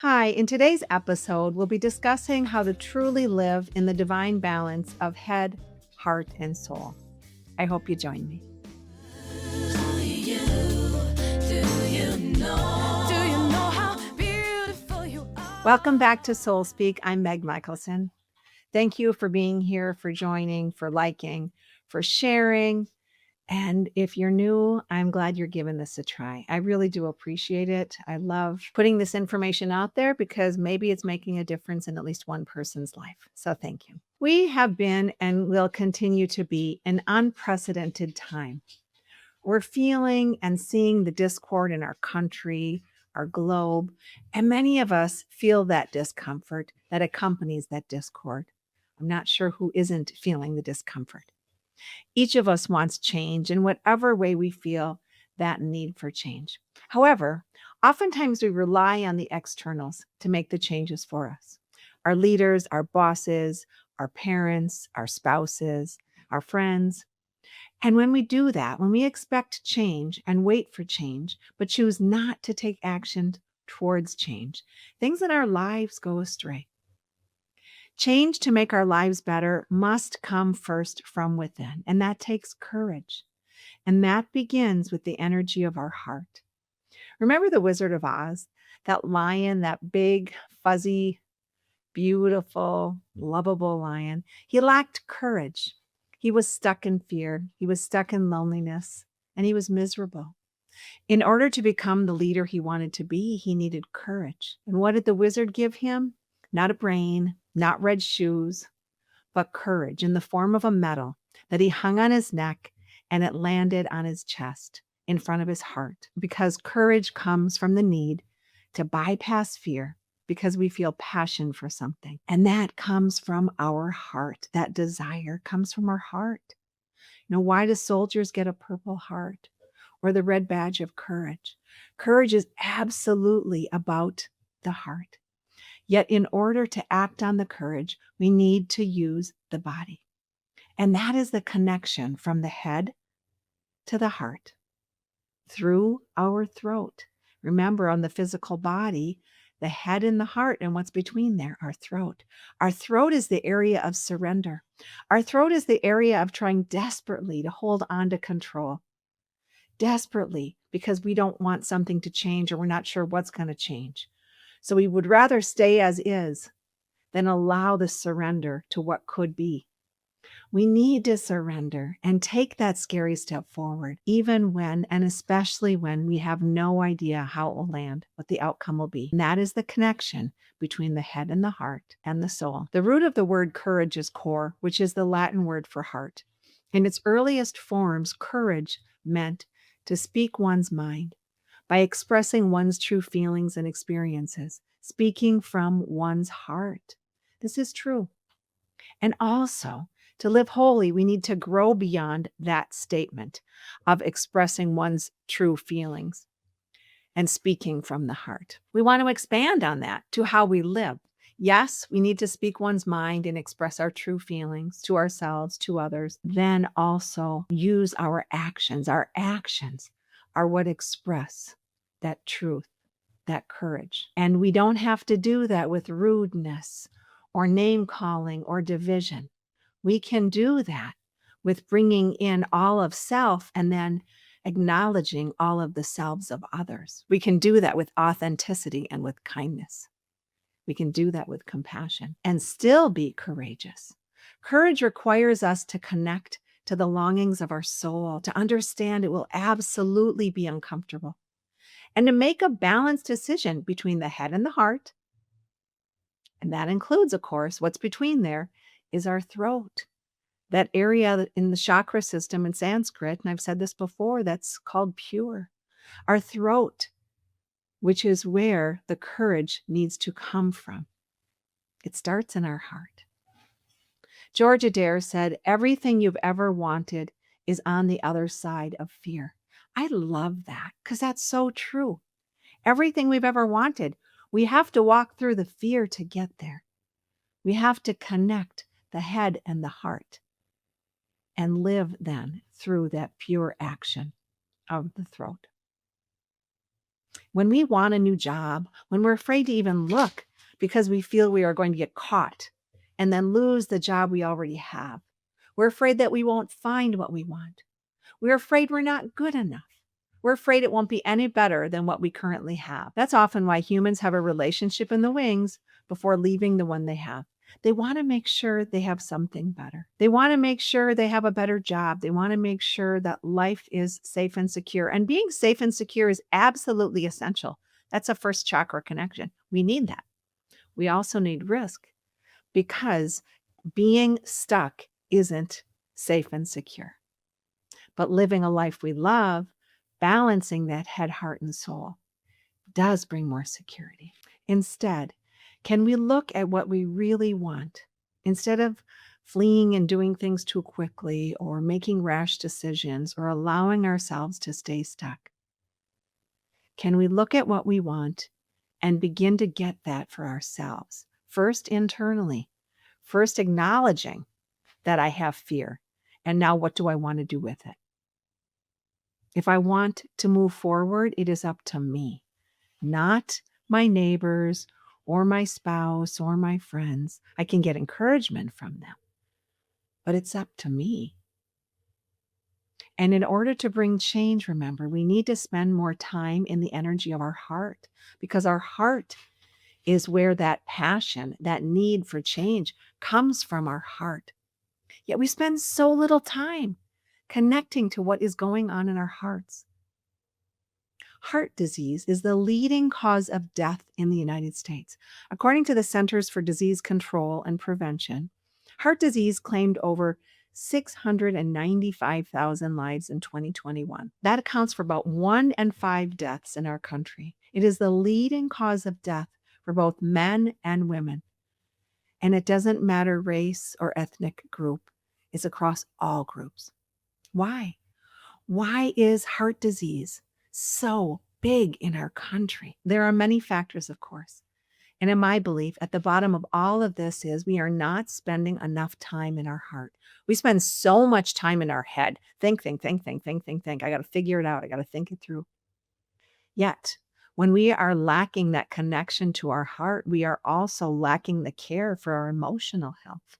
Hi, in today's episode, we'll be discussing how to truly live in the divine balance of head, heart, and soul. I hope you join me. Welcome back to Soul Speak. I'm Meg Michaelson. Thank you for being here, for joining, for liking, for sharing. And if you're new, I'm glad you're giving this a try. I really do appreciate it. I love putting this information out there because maybe it's making a difference in at least one person's life. So thank you. We have been and will continue to be an unprecedented time. We're feeling and seeing the discord in our country, our globe, and many of us feel that discomfort that accompanies that discord. I'm not sure who isn't feeling the discomfort. Each of us wants change in whatever way we feel that need for change. However, oftentimes we rely on the externals to make the changes for us. Our leaders, our bosses, our parents, our spouses, our friends. And when we do that, when we expect change and wait for change, but choose not to take action towards change, things in our lives go astray. Change to make our lives better must come first from within, and that takes courage. And that begins with the energy of our heart. Remember the Wizard of Oz? That lion, that big, fuzzy, beautiful, lovable lion. He lacked courage. He was stuck in fear. He was stuck in loneliness, and he was miserable. In order to become the leader he wanted to be, he needed courage. And what did the wizard give him? Not a brain, not red shoes, but courage in the form of a medal that he hung on his neck and it landed on his chest in front of his heart. Because courage comes from the need to bypass fear because we feel passion for something. And that comes from our heart. That desire comes from our heart. Why do soldiers get a Purple Heart or the red badge of courage? Courage is absolutely about the heart. Yet in order to act on the courage, we need to use the body. And that is the connection from the head to the heart through our throat. Remember, on the physical body, the head and the heart, and what's between there, our throat. Our throat is the area of surrender. Our throat is the area of trying desperately to hold on to control. Desperately, because we don't want something to change or we're not sure what's going to change. So we would rather stay as is than allow the surrender to what could be. We need to surrender and take that scary step forward, even when and especially when we have no idea how it will land, what the outcome will be. And that is the connection between the head and the heart and the soul. The root of the word courage is cor, which is the Latin word for heart. In its earliest forms, courage meant to speak one's mind by expressing one's true feelings and experiences, speaking from one's heart. This is true. And also, to live holy, we need to grow beyond that statement of expressing one's true feelings and speaking from the heart. We want to expand on that to how we live. Yes, we need to speak one's mind and express our true feelings to ourselves, to others, then also use our actions. Our actions are what express that truth, that courage. And we don't have to do that with rudeness or name calling or division. We can do that with bringing in all of self and then acknowledging all of the selves of others. We can do that with authenticity and with kindness. We can do that with compassion and still be courageous. Courage requires us to connect to the longings of our soul, to understand it will absolutely be uncomfortable, and to make a balanced decision between the head and the heart. And that includes, of course, what's between there is our throat. That area in the chakra system in Sanskrit, and I've said this before, that's called pure. Our throat, which is where the courage needs to come from. It starts in our heart. George Adair said, everything you've ever wanted is on the other side of fear. I love that because that's so true. Everything we've ever wanted, we have to walk through the fear to get there. We have to connect the head and the heart and live then through that pure action of the throat. When we want a new job, when we're afraid to even look because we feel we are going to get caught and then lose the job we already have. We're afraid that we won't find what we want. We're afraid we're not good enough. We're afraid it won't be any better than what we currently have. That's often why humans have a relationship in the wings before leaving the one they have. They want to make sure they have something better. They want to make sure they have a better job. They want to make sure that life is safe and secure. And being safe and secure is absolutely essential. That's a first chakra connection. We need that. We also need risk because being stuck isn't safe and secure. But living a life we love, balancing that head, heart, and soul, does bring more security. Instead, can we look at what we really want instead of fleeing and doing things too quickly or making rash decisions or allowing ourselves to stay stuck? Can we look at what we want and begin to get that for ourselves? First, internally, first acknowledging that I have fear. And now what do I want to do with it? If I want to move forward, it is up to me, not my neighbors or my spouse or my friends. I can get encouragement from them, but it's up to me. And in order to bring change, remember, we need to spend more time in the energy of our heart, because our heart is where that passion, that need for change comes from our heart. Yet we spend so little time connecting to what is going on in our hearts. Heart disease is the leading cause of death in the United States. According to the Centers for Disease Control and Prevention, heart disease claimed over 695,000 lives in 2021. That accounts for about 1 in 5 deaths in our country. It is the leading cause of death for both men and women. And it doesn't matter race or ethnic group. It's across all groups. Why? Why is heart disease so big in our country? There are many factors, of course. And in my belief, at the bottom of all of this is we are not spending enough time in our heart. We spend so much time in our head. Think. I got to figure it out. I got to think it through. Yet, when we are lacking that connection to our heart, we are also lacking the care for our emotional health.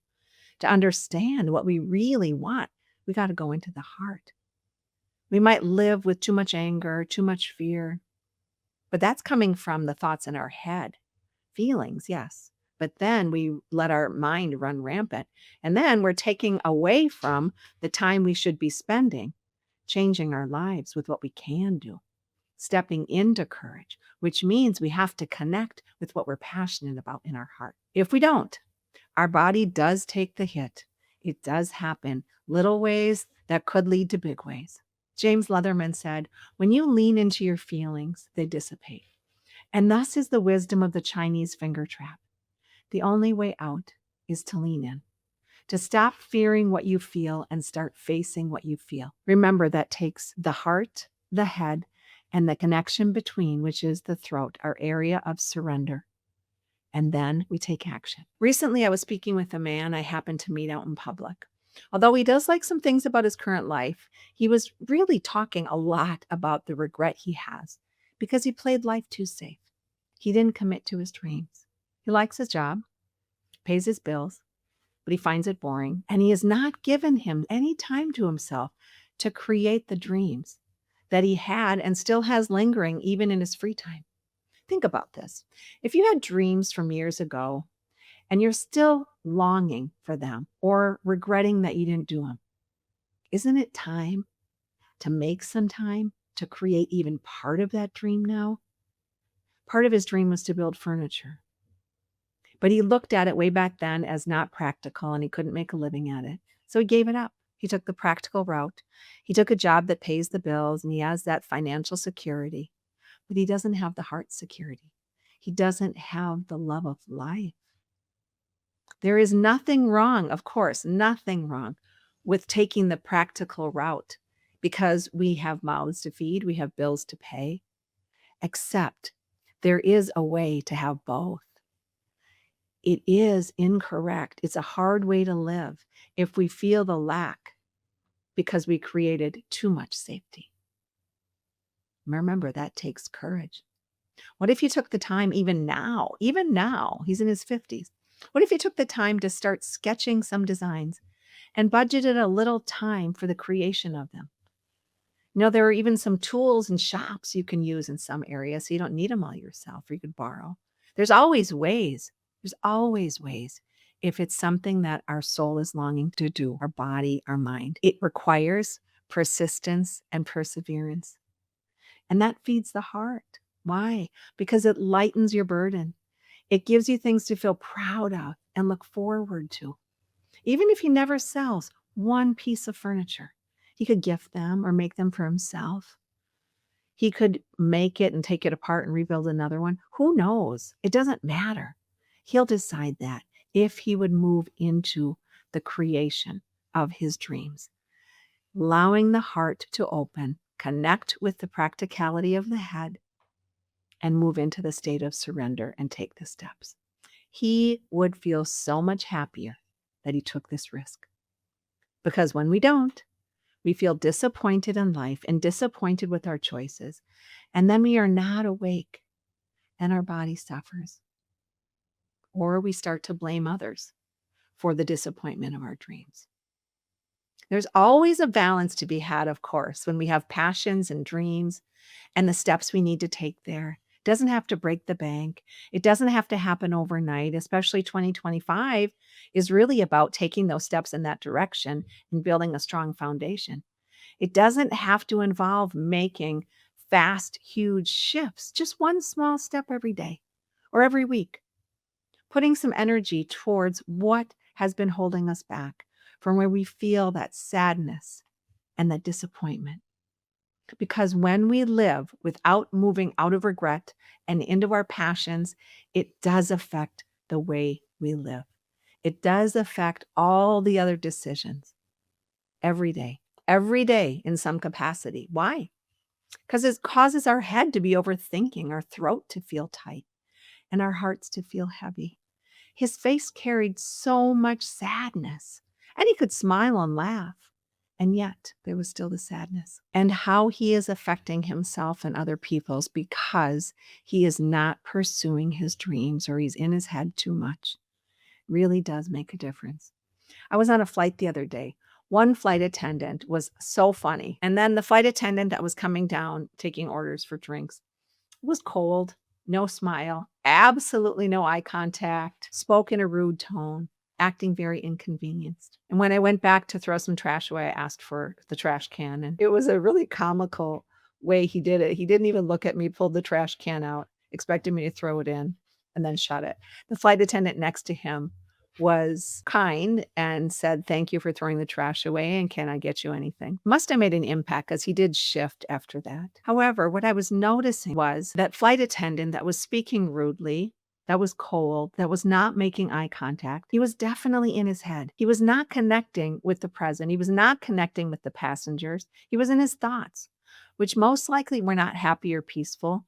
To understand what we really want, we got to go into the heart. We might live with too much anger, too much fear, but that's coming from the thoughts in our head. Feelings, yes. But then we let our mind run rampant. And then we're taking away from the time we should be spending, changing our lives with what we can do, stepping into courage, which means we have to connect with what we're passionate about in our heart. If we don't, our body does take the hit. It does happen. Little ways that could lead to big ways. James Leatherman said, when you lean into your feelings, they dissipate. And thus is the wisdom of the Chinese finger trap. The only way out is to lean in, to stop fearing what you feel and start facing what you feel. Remember, that takes the heart, the head, and the connection between, which is the throat, our area of surrender. And then we take action. Recently, I was speaking with a man I happened to meet out in public. Although he does like some things about his current life, he was really talking a lot about the regret he has because he played life too safe. He didn't commit to his dreams. He likes his job, pays his bills, but he finds it boring, and he has not given him any time to himself to create the dreams that he had and still has lingering even in his free time. Think about this. If you had dreams from years ago and you're still longing for them or regretting that you didn't do them, isn't it time to make some time to create even part of that dream now? Part of his dream was to build furniture, but he looked at it way back then as not practical and he couldn't make a living at it. So he gave it up. He took the practical route. He took a job that pays the bills and he has that financial security, but he doesn't have the heart security. He doesn't have the love of life. There is nothing wrong, of course, nothing wrong with taking the practical route because we have mouths to feed, we have bills to pay, except there is a way to have both. It is incorrect. It's a hard way to live if we feel the lack because we created too much safety. Remember, that takes courage. What if you took the time even now, he's in his 50s. What if you took the time to start sketching some designs and budgeted a little time for the creation of them? There are even some tools and shops you can use in some areas, so you don't need them all yourself, or you could borrow. There's always ways. There's always ways. If it's something that our soul is longing to do, our body, our mind, it requires persistence and perseverance. And that feeds the heart. Why? Because it lightens your burden. It gives you things to feel proud of and look forward to. Even if he never sells one piece of furniture, he could gift them or make them for himself. He could make it and take it apart and rebuild another one. Who knows? It doesn't matter. He'll decide that if he would move into the creation of his dreams, allowing the heart to open, connect with the practicality of the head, and move into the state of surrender and take the steps. He would feel so much happier that he took this risk. Because when we don't, we feel disappointed in life and disappointed with our choices. And then we are not awake and our body suffers. Or we start to blame others for the disappointment of our dreams. There's always a balance to be had, of course, when we have passions and dreams and the steps we need to take there. It doesn't have to break the bank. It doesn't have to happen overnight, especially 2025 is really about taking those steps in that direction and building a strong foundation. It doesn't have to involve making fast, huge shifts, just one small step every day or every week. Putting some energy towards what has been holding us back from where we feel that sadness and that disappointment. Because when we live without moving out of regret and into our passions, it does affect the way we live. It does affect all the other decisions every day in some capacity. Why? Because it causes our head to be overthinking, our throat to feel tight, and our hearts to feel heavy. His face carried so much sadness, and he could smile and laugh. And yet there was still the sadness, and how he is affecting himself and other people's because he is not pursuing his dreams or he's in his head too much really does make a difference. I was on a flight the other day. One flight attendant was so funny. And then the flight attendant that was coming down, taking orders for drinks, was cold, no smile, absolutely no eye contact, spoke in a rude tone, acting very inconvenienced. And when I went back to throw some trash away, I asked for the trash can. And it was a really comical way he did it. He didn't even look at me, pulled the trash can out, expected me to throw it in, and then shut it. The flight attendant next to him was kind and said, "Thank you for throwing the trash away, and can I get you anything?" Must have made an impact because he did shift after that. However, what I was noticing was that flight attendant that was speaking rudely, that was cold, that was not making eye contact, he was definitely in his head. He was not connecting with the present. He was not connecting with the passengers. He was in his thoughts, which most likely were not happy or peaceful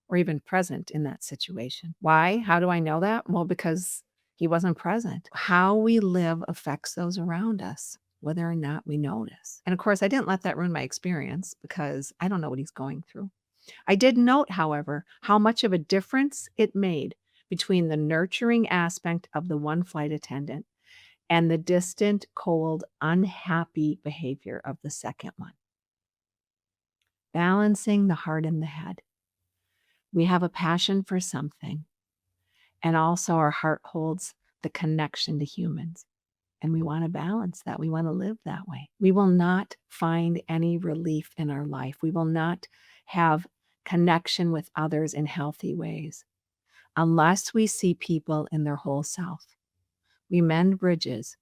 or even present in that situation. Why? How do I know that? Well, because he wasn't present. How we live affects those around us, whether or not we notice. And of course, I didn't let that ruin my experience because I don't know what he's going through. I did note, however, how much of a difference it made between the nurturing aspect of the one flight attendant and the distant, cold, unhappy behavior of the second one. Balancing the heart and the head. We have a passion for something. And also our heart holds the connection to humans. And we want to balance that. We want to live that way. We will not find any relief in our life. We will not have connection with others in healthy ways unless we see people in their whole self. We mend bridges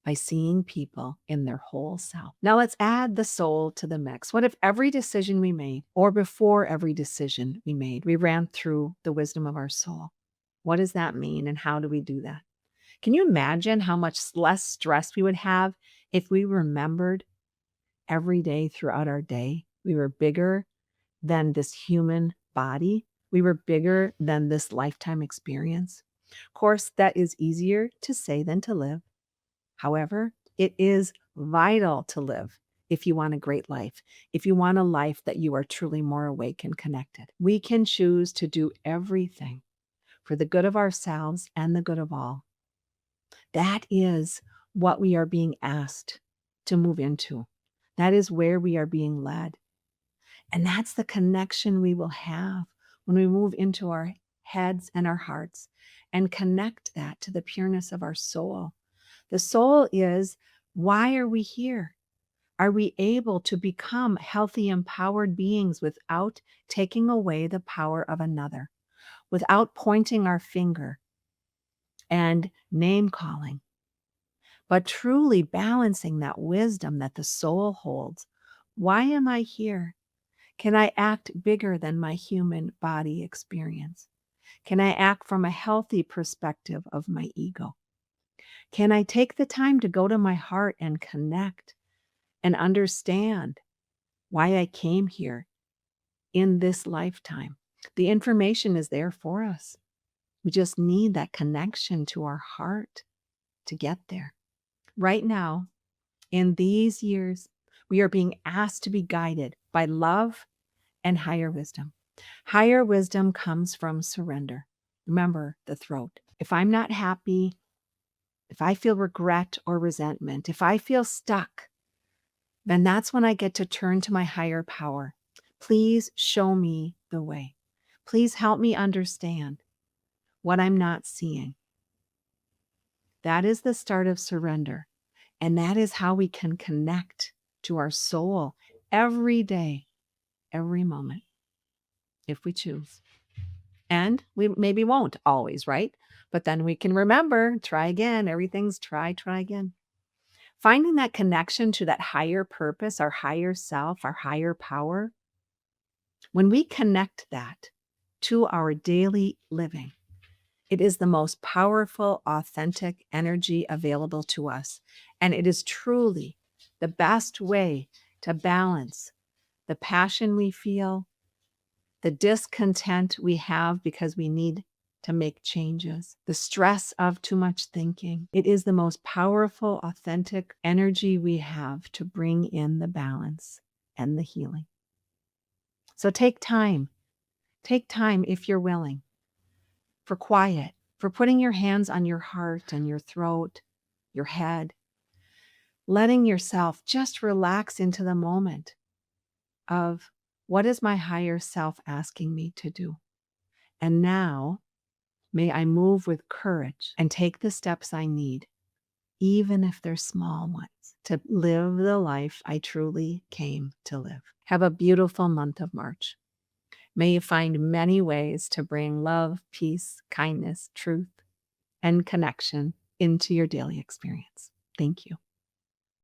by seeing people in their whole self. Now let's add the soul to the mix. What if every decision we made, or before every decision we made, we ran through the wisdom of our soul? What does that mean, and how do we do that? Can you imagine how much less stress we would have if we remembered every day throughout our day we were bigger than this human body? We were bigger than this lifetime experience. Of course, that is easier to say than to live. However, it is vital to live if you want a great life, if you want a life that you are truly more awake and connected. We can choose to do everything for the good of ourselves and the good of all. That is what we are being asked to move into. That is where we are being led. And that's the connection we will have when we move into our heads and our hearts and connect that to the pureness of our soul. The soul is, why are we here? Are we able to become healthy, empowered beings without taking away the power of another, without pointing our finger and name calling, but truly balancing that wisdom that the soul holds? Why am I here? Can I act bigger than my human body experience? Can I act from a healthy perspective of my ego? Can I take the time to go to my heart and connect and understand why I came here in this lifetime? The information is there for us. We just need that connection to our heart to get there. Right now, in these years, we are being asked to be guided by love and higher wisdom. Higher wisdom comes from surrender. Remember the throat. If I'm not happy, if I feel regret or resentment, if I feel stuck, then that's when I get to turn to my higher power. Please show me the way. Please help me understand what I'm not seeing. That is the start of surrender. And that is how we can connect to our soul every day, every moment, if we choose. And we maybe won't always, right? But then we can remember, try again. Everything's try again. Finding that connection to that higher purpose, our higher self, our higher power, when we connect that to our daily living, it is the most powerful, authentic energy available to us. And it is truly the best way to balance the passion we feel, the discontent we have because we need to make changes, the stress of too much thinking. It is the most powerful, authentic energy we have to bring in the balance and the healing. So take time if you're willing, for quiet, for putting your hands on your heart and your throat, your head, letting yourself just relax into the moment of, what is my higher self asking me to do? And now, may I move with courage and take the steps I need, even if they're small ones, to live the life I truly came to live. Have a beautiful month of March. May you find many ways to bring love, peace, kindness, truth, and connection into your daily experience. Thank you.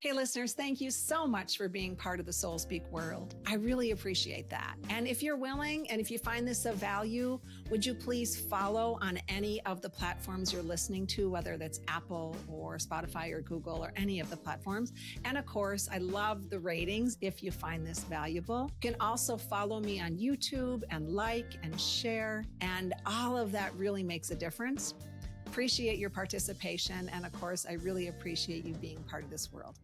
Hey, listeners, thank you so much for being part of the Soul Speak world. I really appreciate that. And if you're willing, and if you find this of value, would you please follow on any of the platforms you're listening to, whether that's Apple or Spotify or Google or any of the platforms. And of course, I love the ratings if you find this valuable. You can also follow me on YouTube and like and share, and all of that really makes a difference. Appreciate your participation. And of course, I really appreciate you being part of this world.